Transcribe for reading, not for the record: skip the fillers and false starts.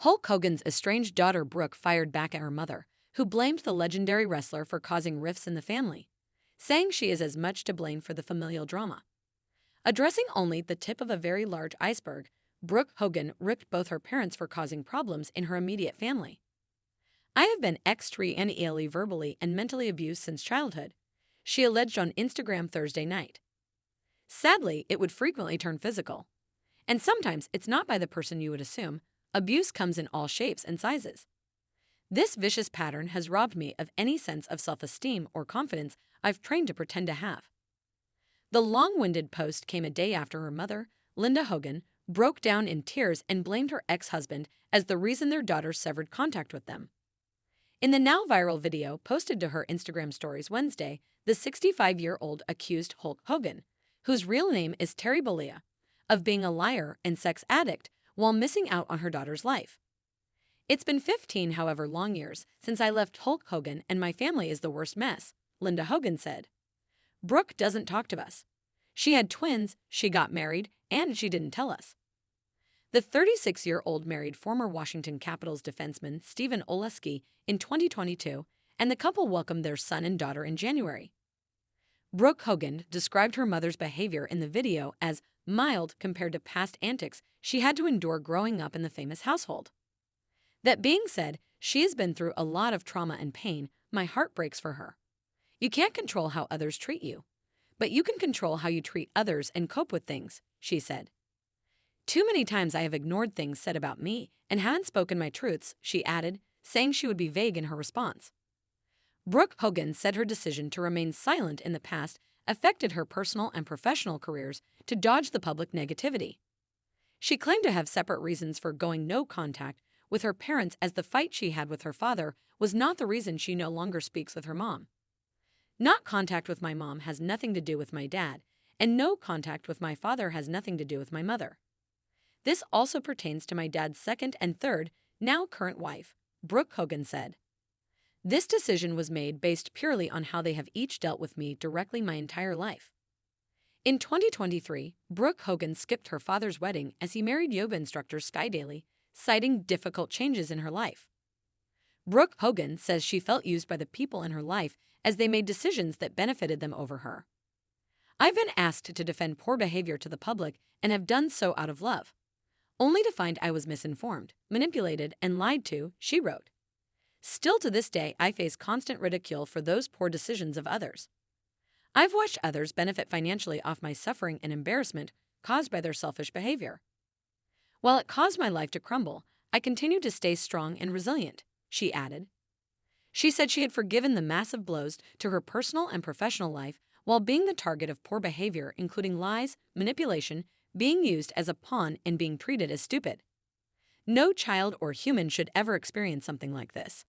Hulk Hogan's estranged daughter Brooke fired back at her mother, who blamed the legendary wrestler for causing rifts in the family, saying she is as much to blame for the familial drama. Addressing only the tip of a very large iceberg, Brooke Hogan ripped both her parents for causing problems in her immediate family. "I have been extremely verbally and mentally abused since childhood," she alleged on Instagram Thursday night. "Sadly, it would frequently turn physical. And sometimes it's not by the person you would assume. Abuse comes in all shapes and sizes. This vicious pattern has robbed me of any sense of self-esteem or confidence I've trained to pretend to have." The long-winded post came a day after her mother, Linda Hogan, broke down in tears and blamed her ex-husband as the reason their daughter severed contact with them. In the now viral video posted to her Instagram stories Wednesday, the 65-year-old accused Hulk Hogan, whose real name is tearfully, of being a liar and sex addict while missing out on her daughter's life. "It's been 15 however long years since I left Hulk Hogan, and my family is the worst mess," Linda Hogan said. "Brooke doesn't talk to us. She had twins, she got married, and she didn't tell us." The 36-year-old married former Washington Capitals defenseman Stephen Oleski in 2022, and the couple welcomed their son and daughter in January. Brooke Hogan described her mother's behavior in the video as mild compared to past antics she had to endure growing up in the famous household. "That being said, she has been through a lot of trauma and pain. My heart breaks for her. You can't control how others treat you, but you can control how you treat others and cope with things," she said. "Too many times I have ignored things said about me and haven't spoken my truths," she added, saying she would be vague in her response. Brooke Hogan said her decision to remain silent in the past affected her personal and professional careers to dodge the public negativity. She claimed to have separate reasons for going no contact with her parents, as the fight she had with her father was not the reason she no longer speaks with her mom. "Not contact with my mom has nothing to do with my dad, and no contact with my father has nothing to do with my mother. This also pertains to my dad's second and third, now current wife," Brooke Hogan said. "This decision was made based purely on how they have each dealt with me directly my entire life." In 2023, Brooke Hogan skipped her father's wedding as he married yoga instructor Sky Daly, citing difficult changes in her life. Brooke Hogan says she felt used by the people in her life as they made decisions that benefited them over her. "I've been asked to defend poor behavior to the public and have done so out of love, only to find I was misinformed, manipulated, and lied to," she wrote. "Still to this day, I face constant ridicule for those poor decisions of others. I've watched others benefit financially off my suffering and embarrassment caused by their selfish behavior. While it caused my life to crumble, I continue to stay strong and resilient," she added. She said she had forgiven the massive blows to her personal and professional life while being the target of poor behavior, including lies, manipulation, being used as a pawn, and being treated as stupid. "No child or human should ever experience something like this.